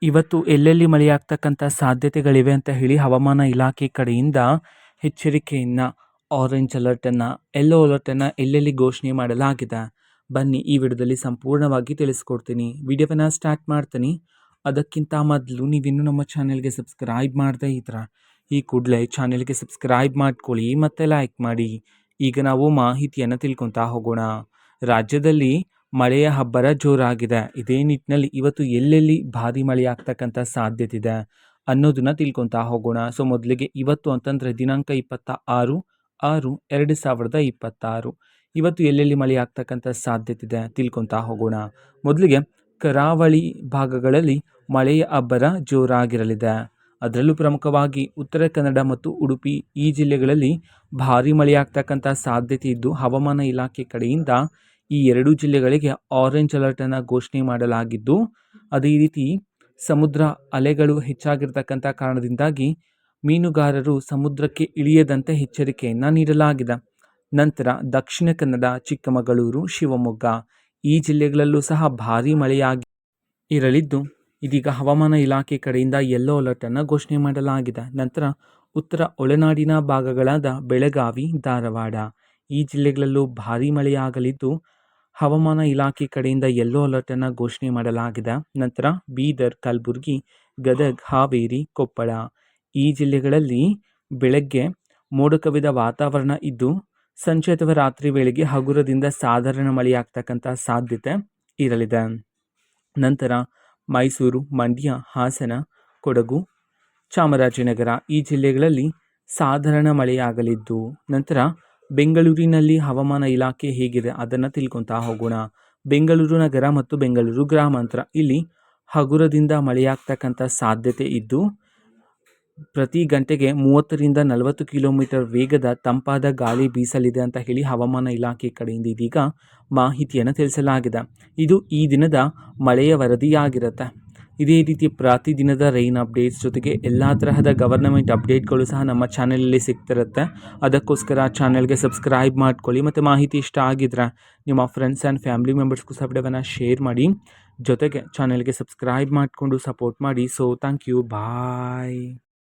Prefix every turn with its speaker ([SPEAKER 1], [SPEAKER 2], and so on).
[SPEAKER 1] ಇವತ್ತು ಎಲ್ಲೆಲ್ಲಿ ಮಳೆಯಾಗ್ತಕ್ಕಂಥ ಸಾಧ್ಯತೆಗಳಿವೆ ಅಂತ ಹೇಳಿ ಹವಾಮಾನ ಇಲಾಖೆ ಕಡೆಯಿಂದ ಎಚ್ಚರಿಕೆಯನ್ನು ಆರೆಂಜ್ ಅಲರ್ಟನ್ನು ಯೆಲ್ಲೋ ಅಲರ್ಟನ್ನು ಎಲ್ಲೆಲ್ಲಿ ಘೋಷಣೆ ಮಾಡಲಾಗಿದೆ. ಬನ್ನಿ ಈ ವಿಡಿಯೋದಲ್ಲಿ ಸಂಪೂರ್ಣವಾಗಿ ತಿಳಿಸ್ಕೊಡ್ತೀನಿ. ವಿಡಿಯೋವನ್ನು ಸ್ಟಾರ್ಟ್ ಮಾಡ್ತೀನಿ. ಅದಕ್ಕಿಂತ ಮೊದಲು ನೀವಿನ್ನೂ ನಮ್ಮ ಚಾನೆಲ್ಗೆ ಸಬ್ಸ್ಕ್ರೈಬ್ ಮಾಡದೇ ಇದ್ರೆ ಈ ಕೂಡಲೇ ಚಾನೆಲ್ಗೆ ಸಬ್ಸ್ಕ್ರೈಬ್ ಮಾಡ್ಕೊಳ್ಳಿ ಮತ್ತು ಲೈಕ್ ಮಾಡಿ. ಈಗ ನಾವು ಮಾಹಿತಿಯನ್ನು ತಿಳ್ಕೊತಾ ಹೋಗೋಣ. ರಾಜ್ಯದಲ್ಲಿ ಮಳೆಯ ಅಬ್ಬರ ಜೋರಾಗಿದೆ. ಇದೇ ನಿಟ್ಟಿನಲ್ಲಿ ಇವತ್ತು ಎಲ್ಲೆಲ್ಲಿ ಭಾರಿ ಮಳೆ ಆಗ್ತಕ್ಕಂಥ ಸಾಧ್ಯತೆ ಇದೆ ಅನ್ನೋದನ್ನ ತಿಳ್ಕೊತಾ ಹೋಗೋಣ. ಸೊ ಮೊದಲಿಗೆ ಇವತ್ತು ಅಂತಂದರೆ ದಿನಾಂಕ 26/6/2026 ಇವತ್ತು ಎಲ್ಲೆಲ್ಲಿ ಮಳೆ ಆಗ್ತಕ್ಕಂಥ ಸಾಧ್ಯತೆ ಇದೆ ತಿಳ್ಕೊತಾ ಹೋಗೋಣ. ಮೊದಲಿಗೆ ಕರಾವಳಿ ಭಾಗಗಳಲ್ಲಿ ಮಳೆಯ ಅಬ್ಬರ ಜೋರಾಗಿರಲಿದೆ. ಅದರಲ್ಲೂ ಪ್ರಮುಖವಾಗಿ ಉತ್ತರ ಕನ್ನಡ ಮತ್ತು ಉಡುಪಿ ಈ ಜಿಲ್ಲೆಗಳಲ್ಲಿ ಭಾರಿ ಮಳೆಯಾಗ್ತಕ್ಕಂಥ ಸಾಧ್ಯತೆ ಇದ್ದು ಹವಾಮಾನ ಇಲಾಖೆ ಕಡೆಯಿಂದ ಈ ಎರಡೂ ಜಿಲ್ಲೆಗಳಿಗೆ ಆರೆಂಜ್ ಅಲರ್ಟನ್ನು ಘೋಷಣೆ ಮಾಡಲಾಗಿದ್ದು, ಅದೇ ರೀತಿ ಸಮುದ್ರ ಅಲೆಗಳು ಹೆಚ್ಚಾಗಿರ್ತಕ್ಕಂಥ ಕಾರಣದಿಂದಾಗಿ ಮೀನುಗಾರರು ಸಮುದ್ರಕ್ಕೆ ಇಳಿಯದಂತೆ ಎಚ್ಚರಿಕೆಯನ್ನು ನೀಡಲಾಗಿದೆ. ನಂತರ ದಕ್ಷಿಣ ಕನ್ನಡ, ಚಿಕ್ಕಮಗಳೂರು, ಶಿವಮೊಗ್ಗ ಈ ಜಿಲ್ಲೆಗಳಲ್ಲೂ ಸಹ ಭಾರಿ ಮಳೆಯಾಗಿ ಇರಲಿದ್ದು ಇದೀಗ ಹವಾಮಾನ ಇಲಾಖೆ ಕಡೆಯಿಂದ ಯೆಲ್ಲೋ ಅಲರ್ಟನ್ನು ಘೋಷಣೆ ಮಾಡಲಾಗಿದೆ. ನಂತರ ಉತ್ತರ ಒಳನಾಡಿನ ಭಾಗಗಳಾದ ಬೆಳಗಾವಿ, ಧಾರವಾಡ ಈ ಜಿಲ್ಲೆಗಳಲ್ಲೂ ಭಾರಿ ಮಳೆಯಾಗಲಿದ್ದು ಹವಾಮಾನ ಇಲಾಖೆ ಕಡೆಯಿಂದ ಯೆಲ್ಲೋ ಅಲರ್ಟನ್ನು ಘೋಷಣೆ ಮಾಡಲಾಗಿದೆ. ನಂತರ ಬೀದರ್, ಕಲಬುರಗಿ, ಗದಗ, ಹಾವೇರಿ, ಕೊಪ್ಪಳ ಈ ಜಿಲ್ಲೆಗಳಲ್ಲಿ ಬೆಳಗ್ಗೆ ಮೋಡ ಕವಿದ ವಾತಾವರಣ ಇದ್ದು ಸಂಜೆ ಅಥವಾ ರಾತ್ರಿ ವೇಳೆಗೆ ಹಗುರದಿಂದ ಸಾಧಾರಣ ಮಳೆಯಾಗ್ತಕ್ಕಂಥ ಸಾಧ್ಯತೆ ಇರಲಿದೆ. ನಂತರ ಮೈಸೂರು, ಮಂಡ್ಯ, ಹಾಸನ, ಕೊಡಗು, ಚಾಮರಾಜನಗರ ಈ ಜಿಲ್ಲೆಗಳಲ್ಲಿ ಸಾಧಾರಣ ಮಳೆಯಾಗಲಿದ್ದು ನಂತರ ಬೆಂಗಳೂರಿನಲ್ಲಿ ಹವಾಮಾನ ಇಲಾಖೆ ಹೇಗಿದೆ ಅದನ್ನು ತಿಳ್ಕೊತಾ ಹೋಗೋಣ. ಬೆಂಗಳೂರು ನಗರ ಮತ್ತು ಬೆಂಗಳೂರು ಗ್ರಾಮಾಂತರ ಇಲ್ಲಿ ಹಗುರದಿಂದ ಮಳೆಯಾಗ್ತಕ್ಕಂಥ ಸಾಧ್ಯತೆ ಇದ್ದು ಪ್ರತಿ ಗಂಟೆಗೆ 30ರಿಂದ 40 ಕಿಲೋಮೀಟರ್ ವೇಗದ ತಂಪಾದ ಗಾಳಿ ಬೀಸಲಿದೆ ಅಂತ ಹೇಳಿ ಹವಾಮಾನ ಇಲಾಖೆ ಕಡೆಯಿಂದ ಇದೀಗ ಮಾಹಿತಿಯನ್ನು ತಿಳಿಸಲಾಗಿದೆ. ಇದು ಈ ದಿನದ ಮಳೆಯ ವರದಿಯಾಗಿರುತ್ತೆ. ಇದೇ ರೀತಿ ಪ್ರತಿದಿನದ ರೈನ್ ಅಪ್ಡೇಟ್ಸ್ ಜೊತೆಗೆ ಎಲ್ಲ ತರಹದ ಗವರ್ನಮೆಂಟ್ ಅಪ್ಡೇಟ್ಗಳು ಸಹ ನಮ್ಮ ಚಾನೆಲಲ್ಲಿ ಸಿಗ್ತಿರುತ್ತೆ. ಅದಕ್ಕೋಸ್ಕರ ಚಾನೆಲ್ಗೆ ಸಬ್ಸ್ಕ್ರೈಬ್ ಮಾಡ್ಕೊಳ್ಳಿ ಮತ್ತು ಮಾಹಿತಿ ಇಷ್ಟ ಆಗಿದ್ರೆ ನಿಮ್ಮ ಫ್ರೆಂಡ್ಸ್ ಆ್ಯಂಡ್ ಫ್ಯಾಮಿಲಿ ಮೆಂಬರ್ಸ್ಗೂ ಸಹ ವಿಡಿಯೋವನ್ನು ಶೇರ್ ಮಾಡಿ. ಜೊತೆಗೆ ಚಾನೆಲ್ಗೆ ಸಬ್ಸ್ಕ್ರೈಬ್ ಮಾಡಿಕೊಂಡು ಸಪೋರ್ಟ್ ಮಾಡಿ. So thank you, bye.